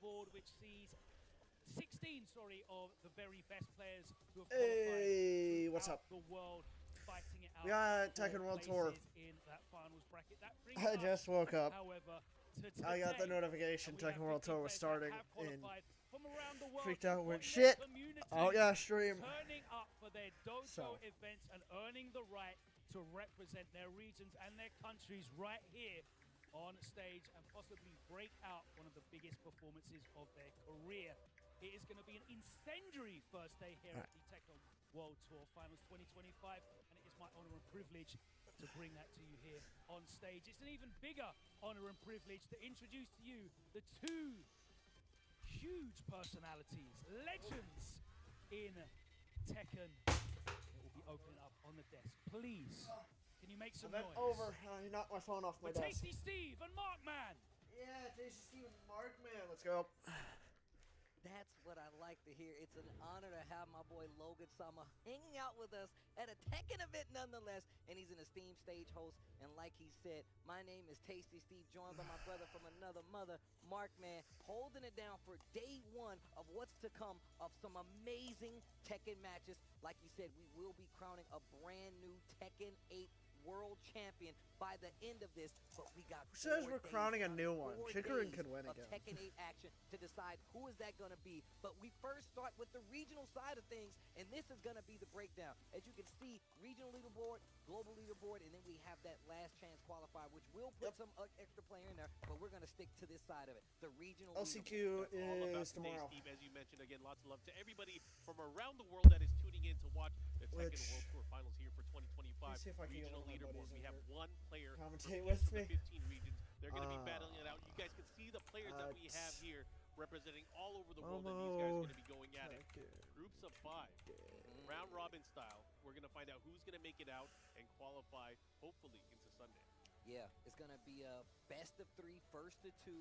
leaderboard, which sees 16, of the very best players who have qualified What's up? the world, fighting it out. We got for Tekken World Tour. places in that finals bracket. That brings I us, just woke up. however, to I got the today, notification and we have Tekken World 15 Tour was players that starting have and qualified from around the world, freaked out, went watching shit. their communities Oh yeah, stream. turning up for their dojo So. events and earning the right to represent their regions and their countries right here on stage and possibly break out one of the biggest performances of their career. It is going to be an incendiary first day here at the Tekken World Tour Finals 2025, and it is my honor and privilege to bring that to you here on stage. It's an even bigger honor and privilege to introduce to you the two huge personalities, legends in Tekken. It will be opening up on the desk. Please, can you make some Event noise? over. I knocked my phone off my For desk. Tasty Steve and Markman. Yeah, Tasty Steve and Markman. Let's go. That's what I like to hear. It's an honor to have my boy Logan Sama hanging out with us at a Tekken event nonetheless, and he's an esteemed stage host. And like he said, my name is Tasty Steve, joined by my brother from another mother, Markman, holding it down for day one of what's to come of some amazing Tekken matches. Like you said, we will be crowning a brand new Tekken 8 world champion by the end of this, but we got Who says 4 we're days, crowning a new one? 4 Chicorin days could win of again. Tekken 8 action to decide who is that going to be. But we first start with the regional side of things, and this is going to be the breakdown. As you can see, regional leaderboard, global leaderboard, and then we have that last chance qualifier, which will put some extra player in there, but we're going to stick to this side of it, the regional LCQ leaderboard. All about is today, tomorrow. Steve, as you mentioned, again, lots of love to everybody from around the world that is tuning in to watch the Tekken World Tour Finals here for 2025. Let me see if I can get Regional one of my leaderboard. buddies We over have here. one player Commentate from with each of me. the 15 regions. They're going to be battling it out. You guys can see the players that we have here representing all over the world, and these guys are going to be going at it. Groups of 5, round robin style. We're going to find out who's going to make it out and qualify, hopefully, into Sunday. Yeah, it's going to be a best of 3, first of 2.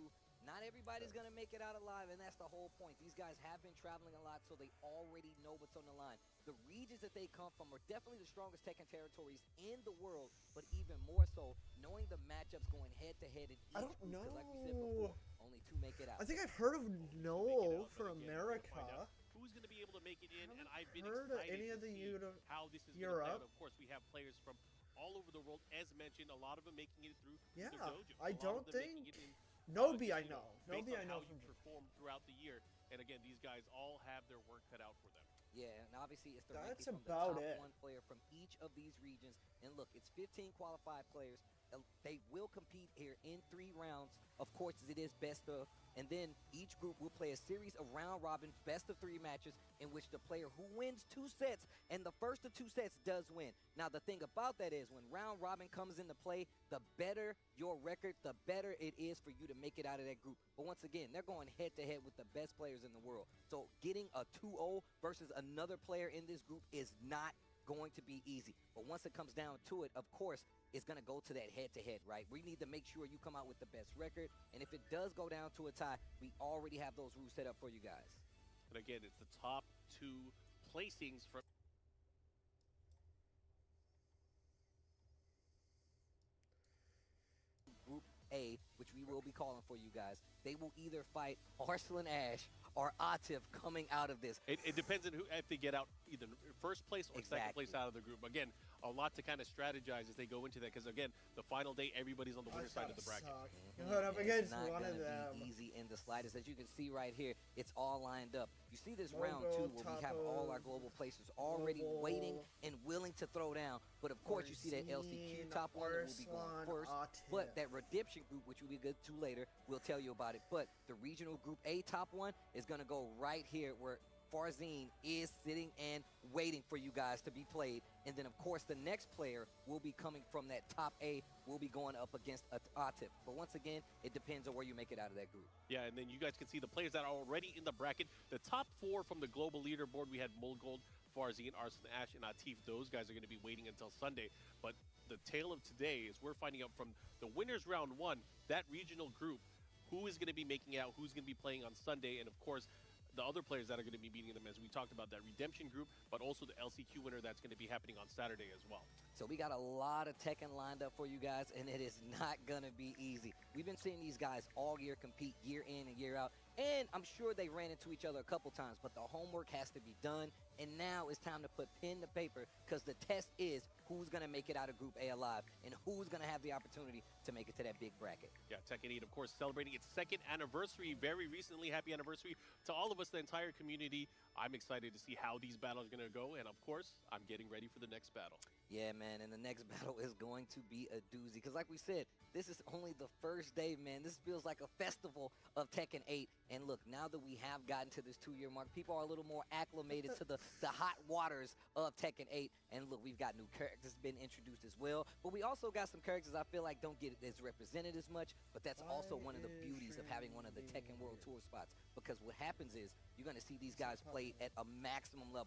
Not everybody's going to make it out alive, and that's the whole point. These guys have been traveling a lot, so they already know what's on the line. The regions that they come from are definitely the strongest Tekken territories in the world, but even more so, knowing the matchups going head-to-head in each I don't group, 'cause like we said know. before, only 2 make it out. I think I've heard of Noel from Again, we're gonna find America. out who's going to be able to make it in, and I've been heard of excited any to of the see how this is going to play out. Europe. Of course, we have players from all over the world, as mentioned, a lot of them making it through Yeah, the dojo. I A lot don't of them making think- it in, Nobi just, I you know. based Nobi on I know how from you perform throughout the year. And again, these guys all have their work cut out for them. Yeah, and obviously it's the That's ranking from about the top it. 1 player from each of these regions. And look, it's 15 qualified players. They will compete here in 3 rounds. Of course, as it is best of. And then each group will play a series of round robin best of 3 matches in which the player who wins 2 sets, and the first of 2 sets does win. Now, the thing about that is when round robin comes into play, the better your record, the better it is for you to make it out of that group. But once again, they're going head-to-head with the best players in the world. So getting a 2-0 versus another player in this group is not going to be easy. But once it comes down to it, of course, it's going to go to that head-to-head, right? We need to make sure you come out with the best record. And if it does go down to a tie, we already have those rules set up for you guys. And again, it's the top 2 placings from Group A, which we will be calling for you guys. They will either fight Arslan Ash or Atif coming out of this. It depends on who, if they get out either first place or second place out of the group. Again, a lot to kind of strategize as they go into that, because again, the final day, everybody's on the winner's side of the bracket. You're up against It's not one going of to them. be easy in the slightest. As you can see right here, it's all lined up. You see this Logo, round 2 where we have Tapo, all our global placers already Global, waiting and willing to throw down. But of course, you see that LCQ top 1 that will be going first. But that redemption group, which we'll be good to later, we'll tell you about it. But the regional group A top 1 is going to go right here where Farzine is sitting and waiting for you guys to be played. And then, of course, the next player will be coming from that top A, will be going up against Atif. But once again, it depends on where you make it out of that group. Yeah, and then you guys can see the players that are already in the bracket. The top 4 from the global leaderboard, we had Mulgold, Farzine, Arslan Ash, and Atif. Those guys are going to be waiting until Sunday. But the tale of today is we're finding out from the winners round 1, that regional group, who is going to be making it out, who's going to be playing on Sunday, and of course, the other players that are going to be beating them, as we talked about, that redemption group, but also the LCQ winner that's going to be happening on Saturday as well. So we got a lot of Tekken lined up for you guys, and it is not going to be easy. We've been seeing these guys all year compete year in and year out. And I'm sure they ran into each other a couple times, but the homework has to be done. And now it's time to put pen to paper because the test is who's going to make it out of Group A alive and who's going to have the opportunity to make it to that big bracket. Yeah, Tekken 8, of course, celebrating its 2nd anniversary very recently. Happy anniversary to all of us, the entire community. I'm excited to see how these battles are going to go. And, of course, I'm getting ready for the next battle. Yeah, man, and the next battle is going to be a doozy. Because like we said, this is only the first day, man. This feels like a festival of Tekken 8. And look, now that we have gotten to this 2-year mark, people are a little more acclimated to the hot waters of Tekken 8. And look, we've got new characters been introduced as well. But we also got some characters I feel like don't get as represented as much. But that's also one of the beauties of having one of the Tekken World Tour spots. Because what happens is you're going to see these guys play at a maximum level.